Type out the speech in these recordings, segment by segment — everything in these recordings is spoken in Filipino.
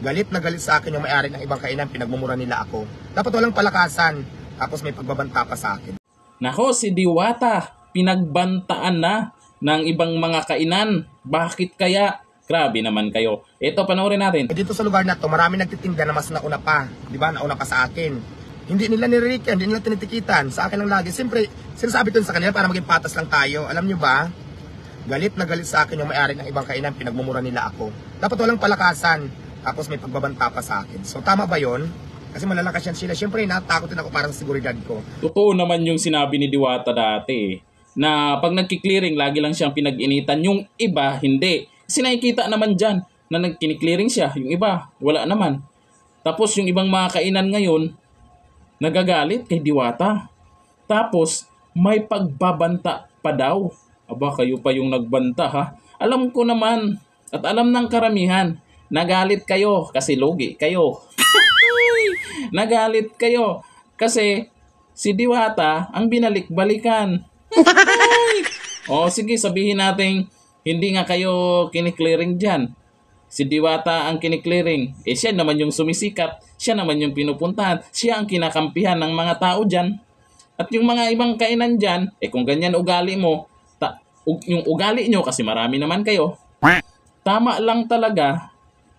Galit na galit sa akin yung may-ari ng ibang kainan, pinagmumura nila ako. Dapat walang palakasan, tapos may pagbabanta pa sa akin. Nako, si Diwata, pinagbantaan na ng ibang mga kainan. Bakit kaya? Grabe naman kayo. Ito, panoorin natin. Dito sa lugar na to, marami nagtitinda na mas nauna pa. Di ba? Nauna pa sa akin. Hindi nila niririkan, hindi nila tinitikitan. Sa akin lang lagi. Siyempre, sinasabi ko sa kanila para maging patas lang tayo. Alam nyo ba? Galit na galit sa akin yung may-ari ng ibang kainan, pinagmumura nila ako. Dapat walang palakasan, tapos may pagbabanta pa sa akin. So tama ba yon? Kasi malalakas yan sila. Siyempre, natakot din ako para sa seguridad ko. Totoo naman yung sinabi ni Diwata dati, na pag nagki-clearing, lagi lang siyang pinag-initan. Yung iba, hindi. Kasi nakikita naman dyan na nagkini-clearing siya. Yung iba, wala naman. Tapos yung ibang mga kainan ngayon, nagagalit kay Diwata. Tapos, may pagbabanta pa daw. Aba, kayo pa yung nagbanta ha. Alam ko naman, at alam ng karamihan, nagalit kayo kasi lugi kayo. Nagalit kayo kasi si Diwata ang binalik-balikan. O sige, sabihin natin, hindi nga kayo kiniklearing dyan. Si Diwata ang kiniklearing. Eh siya naman yung sumisikat. Siya naman yung pinupuntahan. Siya ang kinakampihan ng mga tao dyan. At yung mga ibang kainan dyan, eh kung ganyan ugali mo, yung ugali nyo, kasi marami naman kayo, tama lang talaga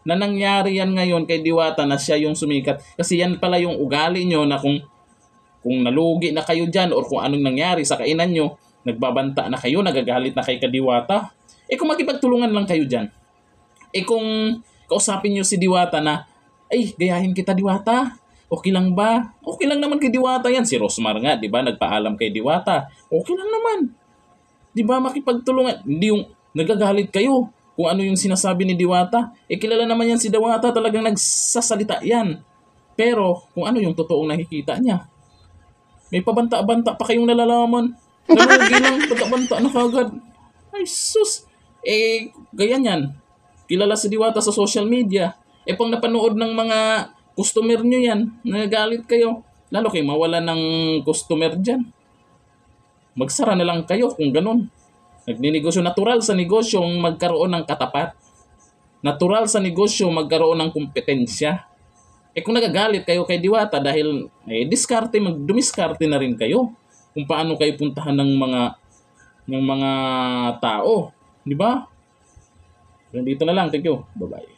na nangyari yan ngayon kay Diwata na siya yung sumikat. Kasi yan pala yung ugali nyo na kung nalugi na kayo dyan or kung anong nangyari sa kainan nyo, nagbabanta na kayo, nagagalit na kay Diwata. Eh kung makipagtulungan lang kayo dyan, eh kung kausapin nyo si Diwata na, ay, gayahin kita Diwata, okay lang ba? Okay lang naman kay Diwata yan. Si Rosmar nga, di ba, nagpaalam kay Diwata. Okay lang naman. Di ba, makipagtulungan. Hindi yung nagagalit kayo kung ano yung sinasabi ni Diwata. Eh kilala naman yan si Diwata, talagang nagsasalita yan. Pero kung ano yung totoong nakikita niya, may pabanta-banta pa kayong nalalaman. Nalugi lang, banta-banta na kagad. Ay sus! Eh, ganyan yan. Kilala si Diwata sa social media. Eh, pang napanood ng mga customer nyo yan, nagagalit kayo. Lalo kayo mawala ng customer dyan. Magsara na lang kayo kung ganun. Nagninegosyo, natural sa negosyo magkaroon ng katapat. Natural sa negosyo magkaroon ng kompetensya. Eh kung nagagalit kayo kay Diwata dahil dumiskarte na rin kayo kung paano kayo puntahan ng mga tao. Di ba? Dito na lang. Thank you. Bye-bye.